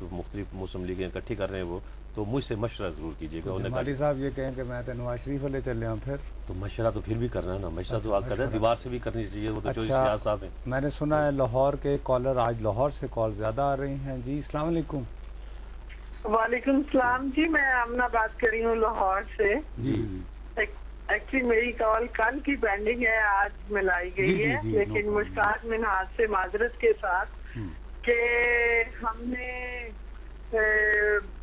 मुख्तलिफ मुस्लिम लीगें इकट्ठी कर रहे हैं वो, तो मुझसे मशवरा ज़रूर कीजिएगा। तो जमाली साहब ये कहें कि मैं तो नवाज शरीफ वाले चले आऊँ फिर तो मशवरा तो फिर भी करना है ना, मशवरा तो आप कर रहे हैं, दीवार से भी करनी चाहिए, वो तो जो अच्छा, सियाज साहब हैं। मैंने सुना है लाहौर के कॉलर, आज लाहौर से कॉल ज़्यादा आ रही हैं। जी अस्सलाम वालेकुम। वालेकुम सलाम जी, मैं आमना बात कर रही हूँ लाहौर से। जी एक्चुअली मेरी कॉल कल की पेंडिंग है, आज मिलाई गई है, लेकिन मुश्ताक मिनहाज से माजरत के साथ कि हमने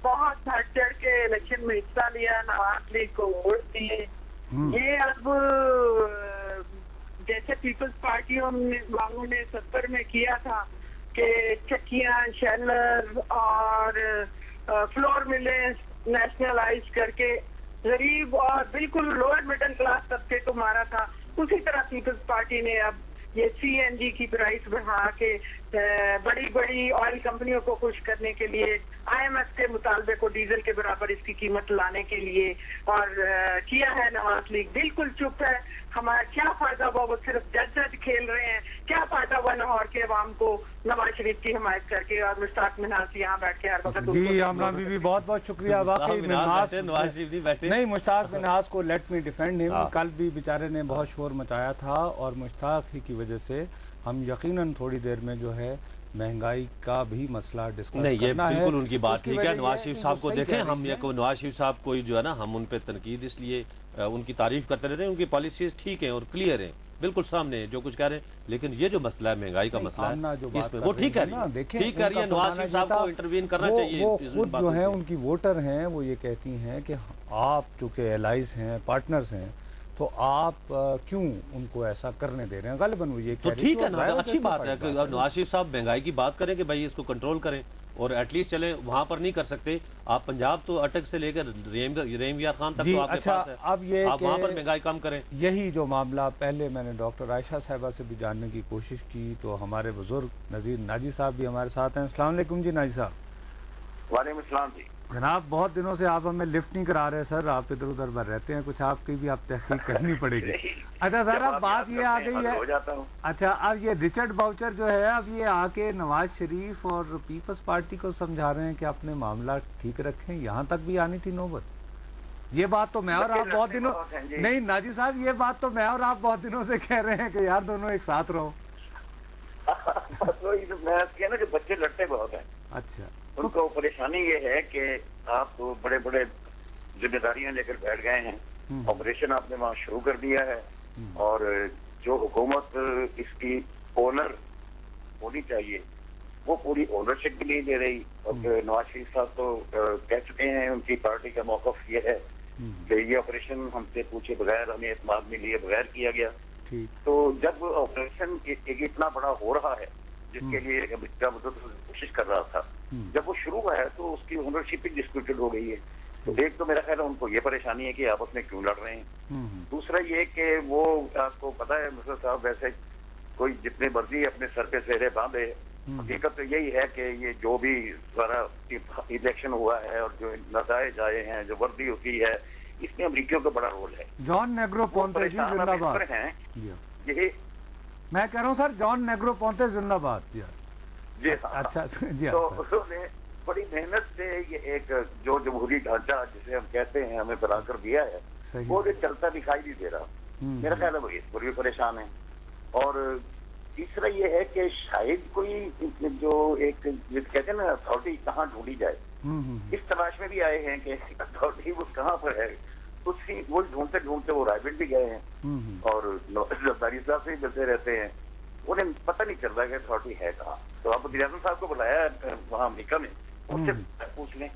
बहुत बढ़ चढ़ के इलेक्शन में हिस्सा लिया, नवाज लीग को वोट दिए। ये अब जैसे पीपल्स पार्टी वालों ने 70 में किया था कि चक्कियां, शेलर और फ्लोर मिलें नेशनलाइज करके गरीब और बिल्कुल लोअर मिडिल क्लास तबके को मारा था, उसी तरह पीपल्स पार्टी ने अब ये CNG की प्राइस बढ़ा के बड़ी बड़ी ऑयल कंपनियों को खुश करने के लिए, IMF के मुतालबे को डीजल के बराबर इसकी कीमत लाने के लिए और किया है। नवाज लीग बिल्कुल चुप है। हमारा क्या फायदा हुआ, वो सिर्फ जज खेल रहे हैं। क्या फायदा हुआ लाहौर के अवाम को नवाज शरीफ की हिमायत करके और मुश्ताक मिनहाज यहाँ बैठ के हर वक्त। जी आमना बीबी बहुत बहुत शुक्रिया। वाकई नवाज शरीफ नहीं बैठे, नहीं, मुश्ताक मिनहाज को लेट मी डिफेंड हिम। कल भी बेचारे ने बहुत शोर मचाया था और मुश्ताक ही की वजह से हम यकीनन थोड़ी देर में जो है महंगाई का भी मसला डिस्कस नहीं, ये करना बिल्कुल है। उनकी बात ठीक है। नवाज शरीफ साहब को देखें, हम ये नवाज शरीफ साहब को जो है ना, हम उन पे तनकीद इसलिए उनकी तारीफ करते रहते हैं, उनकी पॉलिसीज ठीक हैं और क्लियर हैं, बिल्कुल सामने जो कुछ कह रहे हैं। लेकिन ये जो मसला है महंगाई का मसला है, इसमें वो ठीक है, ठीक कर रही है। नवाज शरीफ साहब को इंटरवीन करना चाहिए। वो खुद जो है उनकी वोटर हैं, वो ये कहती हैं कि आप चूंकि एलाइज हैं, पार्टनर्स हैं, तो आप क्यों उनको ऐसा करने दे रहे हैं? गलबन वो ये तो ठीक है ना, अच्छी बात है कि नवाज शरीफ साहब महंगाई की बात करें कि भाई इसको कंट्रोल करें और एटलीस्ट चले। वहां पर नहीं कर सकते आप, पंजाब तो अटक से लेकर रहीम यार खान तक तो आपके पास है। अब ये आप वहां पर महंगाई कम करें। यही जो मामला पहले मैंने डॉक्टर आयशा साहिबा से भी जानने की कोशिश की, तो हमारे बुजुर्ग नज़ीर नाजी साहब भी हमारे साथ हैं। अस्सलाम वालेकुम जी नाजी साहब। वालेकुम अस्सलाम जी। जनाब बहुत दिनों से आप हमें लिफ्ट नहीं करा रहे सर, आप इधर उधर भर रहते हैं, कुछ आपकी भी आप तहकीक करनी पड़ेगी। अच्छा सर, अब बात ये आ गई है, अच्छा अब ये रिचर्ड बाउचर जो है, अब ये आके नवाज शरीफ और पीपल्स पार्टी को समझा रहे हैं कि अपने मामला ठीक रखें, यहाँ तक भी आनी थी नौबत। ये बात तो मैं और आप बहुत दिनों, नहीं नाजी साहब, ये बात तो मैं और आप बहुत दिनों से कह रहे हैं कि यार दोनों एक साथ रहो। मैं बच्चे लड़ते बहुत हैं। अच्छा, उनको परेशानी ये है कि आप तो बड़े बड़े जिम्मेदारियां लेकर बैठ गए हैं, ऑपरेशन आपने वहां शुरू कर दिया है और जो हुकूमत इसकी ओनर होनी चाहिए वो पूरी ओनरशिप भी नहीं दे रही। और नवाज शरीफ साहब तो कह चुके हैं, उनकी पार्टी का मौकफ ये है कि ये ऑपरेशन हमसे पूछे बगैर, हमें एतमाद में लिए बगैर किया गया। तो जब ऑपरेशन इतना बड़ा हो रहा है जिसके लिए कोशिश कर रहा था, जब वो शुरू हुआ है तो उसकी ओनरशिप ही डिस्प्यूटेड हो गई है। तो एक तो मेरा ख्याल है उनको ये परेशानी है कि आपस में क्यों लड़ रहे हैं। दूसरा ये कि वो आपको पता है मिस्टर साहब, वैसे कोई जितने मर्जी अपने सर पे सेहरे बांधे, हकीकत तो यही है कि ये जो भी सारा इलेक्शन हुआ है और जो नताइज आए हैं, जो वर्दी होती है, इसमें अमरीकियों का बड़ा रोल है। जॉन नेग्रोपोंटे जी जिंदाबाद हैं ये, मैं कह रहा हूँ सर, जॉन नेग्रोपोंटे जिंदाबाद। जी हाँ, अच्छा जी। तो उन्होंने बड़ी मेहनत से ये एक जो जमहूरी ढांचा जिसे हम कहते हैं हमें बनाकर दिया है, वो चलता दिखाई नहीं दे रहा। मेरा ख्याल है वो इस पर भी परेशान है। और तीसरा ये है कि शायद कोई जो एक कहते हैं ना अथॉरिटी कहाँ ढूंढी जाए, इस तलाश में भी आए हैं कि अथॉरिटी वो कहाँ पर है। उसकी वो ढूंढते ढूंढते वो रायबेट भी गए हैं और जरदारी साहब से मिलते रहते हैं, उन्हें पता नहीं चल रहा कि अथॉरिटी है कहाँ। तो आप वज़ीर-ए-आज़म साहब को बुलाया वहाँ अमेरिका में, उससे पूछ लें।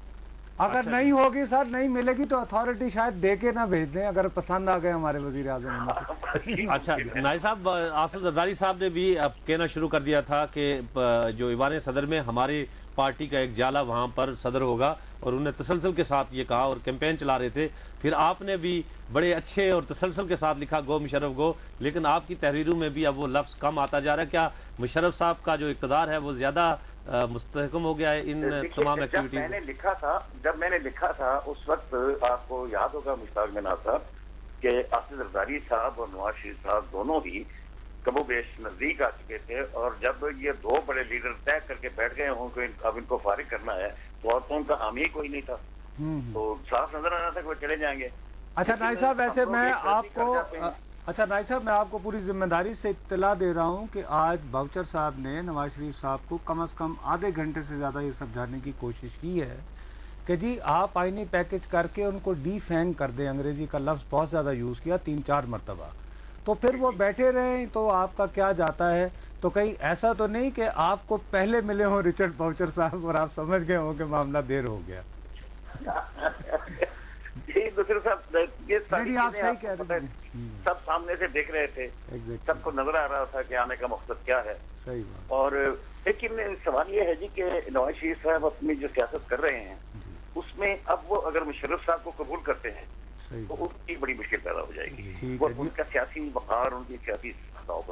अगर नहीं होगी सर, नहीं मिलेगी तो अथॉरिटी शायद दे के ना भेज दें, अगर पसंद आ गए हमारे वज़ीर-ए-आज़म। अच्छा नाई साहब, आसिफ जरदारी साहब ने भी अब कहना शुरू कर दिया था कि जो ईवान सदर में हमारी पार्टी का एक जाला वहाँ पर सदर होगा, और उन्होंने तसलसल के साथ ये कहा और कैंपेन चला रहे थे। फिर आपने भी बड़े अच्छे और तसलसल के साथ लिखा गो मुशर्रफ गो, लेकिन आपकी तहरीरों में भी अब वो लफ्ज़ कम आता जा रहा है। क्या मुशर्रफ साहब का जो इक़्तिदार है वो ज़्यादा मुस्तहकम हो गया है इन तमाम एक्टिविटीज? जब मैंने लिखा था उस वक्त आपको याद होगा मुश्ताक मिनहाज साहब कि आसिफ जरदारी साहब और नवाज शरीफ साहब दोनों ही कबो बेश नजदीक आ चुके थे, और जब ये दो बड़े लीडर तय करके बैठ गए हों कि अब इनको फारिग करना है, हामी कोई नहीं था, तो साफ नजर आ रहा था कि वो चले जाएंगे। अच्छा नाई साहब, वैसे मैं आपको मैं आपको पूरी जिम्मेदारी से इत्तला दे रहा हूँ कि आज बाउचर साहब ने नवाज शरीफ साहब को कम से कम आधे घंटे से ज़्यादा ये समझाने की कोशिश की है कि जी आप आईनी पैकेज करके उनको डीफैंग कर दें। अंग्रेजी का लफ्ज़ बहुत ज़्यादा यूज़ किया 3-4 मरतबा, तो फिर वो बैठे रहें तो आपका क्या जाता है। तो कहीं ऐसा तो नहीं कि आपको पहले मिले हों रिचर्ड बाउचर साहब और आप समझ गए हों कि मामला देर हो गया। ये आप सही कह रहे हैं, सब सामने से देख रहे थे, सबको नजर आ रहा था कि आने का मकसद क्या है। सही बात। और लेकिन सवाल ये है जी कि नवाज शरीफ साहब अपनी जो सियासत कर रहे हैं उसमें अब वो अगर मुशर्रफ साहब को कबूल करते हैं तो उसकी बड़ी मुश्किल पैदा हो जाएगी। वो उनका सियासी वक़ार, उनकी सियासी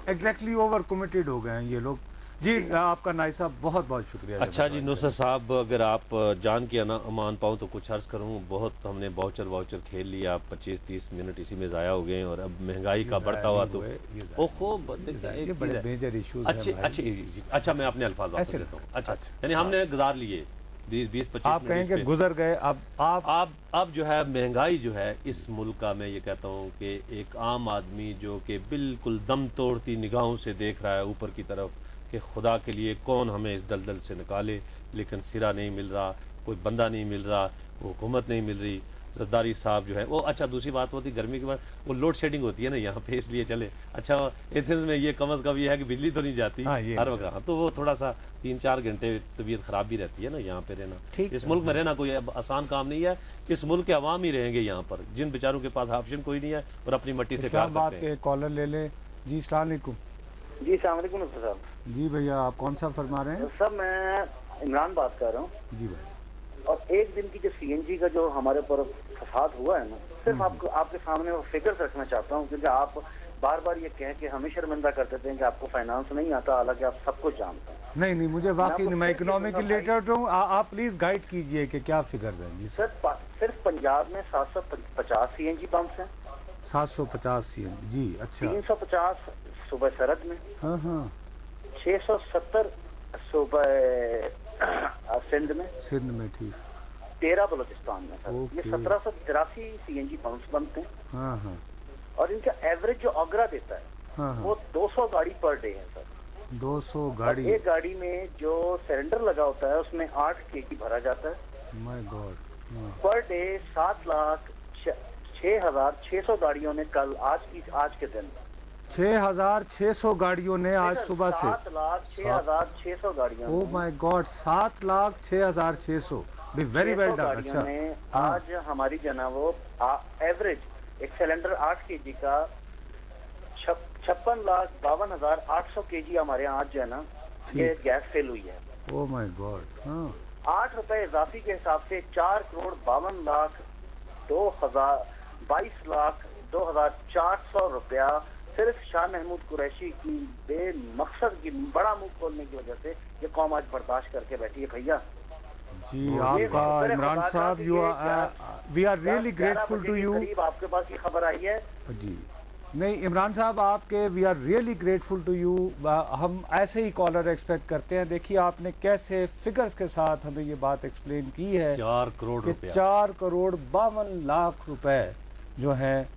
एग्जैक्टली ओवर कमिटेड हो गए हैं ये लोग। जी आपका नाई साहब बहुत बहुत शुक्रिया। अच्छा जी नुसरत साहब, अगर आप जान के मान पाऊँ तो कुछ अर्ज करूँ। बहुत हमने वाउचर खेल लिया, 25-30 मिनट इसी में ज़ाया हो गए और अब महंगाई का बढ़ता हुआ तो बड़े मेजर इश्यूज। अच्छा मैं अपने अल्फाज वापस देता हूँ। अच्छा यानी हमने गुजार लिए 20-25 आप कहेंगे गुजर गए। अब जो है महंगाई जो है इस मुल्क का, मैं ये कहता हूँ कि एक आम आदमी जो कि बिल्कुल दम तोड़ती निगाहों से देख रहा है ऊपर की तरफ कि खुदा के लिए कौन हमें इस दलदल से निकाले, लेकिन सिरा नहीं मिल रहा, कोई बंदा नहीं मिल रहा, वो हुकूमत नहीं मिल रही। जरदारी साहब जो है वो, अच्छा दूसरी बात होती गर्मी के बाद वो लोड शेडिंग होती है ना यहाँ पे, इसलिए चले। अच्छा एथेंस में ये कम अज़ कम ये है कि बिजली तो नहीं जाती हर वक्त। हाँ तो वो थोड़ा सा 3-4 घंटे तबीयत खराब भी रहती है ना यहाँ पे रहना। इस मुल्क में रहना कोई आसान काम नहीं है। इस मुल्क के अवाम ही रहेंगे यहाँ पर, जिन बेचारों के पास ऑप्शन कोई नहीं है और अपनी मट्टी से प्यार करते हैं। कॉलर ले ले जी। अस्सलाम वालेकुम। जी अस्सलाम वालेकुम साहब। जी भैया आप कौन सा फरमा रहे हैं? सर मैं इमरान बात कर रहा हूँ। जी भाई। और एक दिन की जो सीएनजी का जो हमारे ऊपर फसाद हुआ है ना, सिर्फ आपको आपके सामने वो फिगर्स रखना चाहता हूँ, क्योंकि आप बार बार ये कह के हमें शर्मिंदा कर देते हैं कि आपको फाइनेंस नहीं आता, हालांकि आप सब कुछ जानते हैं। नहीं मुझे वाकई मैं इकोनॉमिक रिलेटेड हूँ, आप प्लीज गाइड कीजिए कि क्या फिगर है। जी सर सिर्फ पंजाब में 750 सीएनजी पंप्स हैं। 750 सीएनजी जी। अच्छा 350 सुबह सरहद में। हाँ 670 सुबह सिंध में ठीक। 13 बलोचिस्तान में सर। ये 1783 सीएनजी पंप्स बनते हैं। हाँ। और इनका एवरेज जो आगरा देता है वो 200 गाड़ी पर डे है सर। 200 गाड़ी। एक गाड़ी में जो सिलेंडर लगा होता है उसमें 8 केजी भरा जाता है। My God. पर डे 7,06,600 गाड़ियों ने कल आज के दिन 6,600 गाड़ियों ने आज सुबह से 7,06,600 गाड़ियाँ। ओह माय गॉड 7,06,600 भी वेरी वेल डन। अच्छा आज हमारी जो है वो एवरेज एक सिलेंडर 8 केजी का 56,52,800 केजी हमारे यहाँ आज जो है ना ये गैस सेल हुई है। Oh my God. 8 रुपए इजाफी के हिसाब से 4,52,22,2,400 रुपया सिर्फ शाह महमूद कुरैशी की बेमकसद की बड़ा मुंह खोलने की वजह से ये कौम आज बर्दाश्त करके बैठी है। भैया जी आपका इमरान साहब we are really grateful to you. आपके पास ये खबर आई है जी। नहीं इमरान साहब आपके we are really grateful to you. हम ऐसे ही कॉलर एक्सपेक्ट करते हैं। देखिए आपने कैसे फिगर्स के साथ हमें ये बात एक्सप्लेन की है। 4 करोड़ रुपए 4,52,00,000 रुपए जो है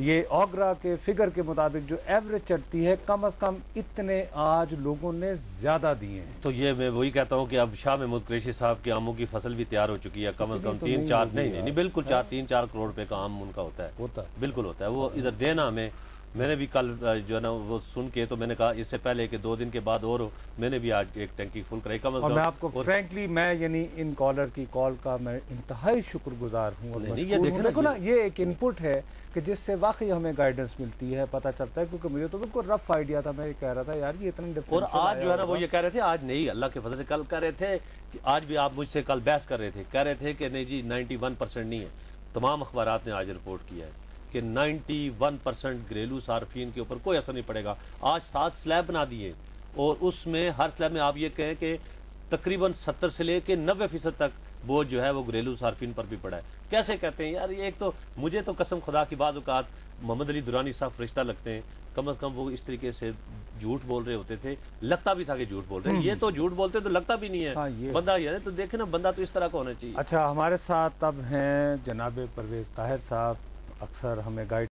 ये ओगरा के फिगर के मुताबिक जो एवरेज चढ़ती है, कम से कम इतने आज लोगों ने ज्यादा दिए हैं। तो ये मैं वही कहता हूँ कि अब शाह महमूद कुरैशी साहब के आमों की फसल भी तैयार हो चुकी है। कम से कम 3-4 नहीं बिल्कुल 3-4 करोड़ रुपए का आम उनका होता है बिल्कुल होता है। वो इधर देना हमें, मैंने भी कल जो है ना वो सुन के तो मैंने कहा इससे पहले कि 2 दिन के बाद और मैंने भी आज एक टंकी फुल कराई कम। और मैं आपको फ्रैंकली मैं यानी इन कॉलर की कॉल का मैं इंतहाई शुक्रगुजार हूँ। ये देखो ना ये एक इनपुट है कि जिससे वाकई हमें गाइडेंस मिलती है, पता चलता है। क्योंकि मुझे तो बिल्कुल रफ आइडिया था, मैं ये कह रहा था यार ये इतना डिफरेंट। और आज जो है ना वो ये कह रहे थे, आज नहीं अल्लाह के फजल से कल कह रहे थे कि आज भी आप मुझसे कल बहस कर रहे थे, कह रहे थे कि नहीं जी 91% नहीं है। तमाम अखबारात ने आज रिपोर्ट किया है कि 91% घरेलू सार्फिन के ऊपर कोई असर नहीं पड़ेगा। आज 7 स्लैब बना दिए और उसमें हर स्लैब में आप ये कहें कि तकरीबन 70 से लेके 90% तक बोझ जो है वो घरेलू सार्फिन पर भी पड़ा है। कैसे कहते हैं यार ये? एक तो मुझे तो कसम खुदा की बात औकात मोहम्मद अली दुरानी साहब फरिश्ता लगते हैं कम से कम वो इस तरीके से झूठ बोल रहे होते थे, लगता भी था कि झूठ बोल रहे हैं। ये तो झूठ बोलते तो लगता भी नहीं है। हाँ, ये बंदा ये है तो देखे ना, बंदा तो इस तरह का होना चाहिए। अच्छा, हमारे साथ अब हैं जनाब परवेज ताहिर साहब, अक्सर हमें गाइड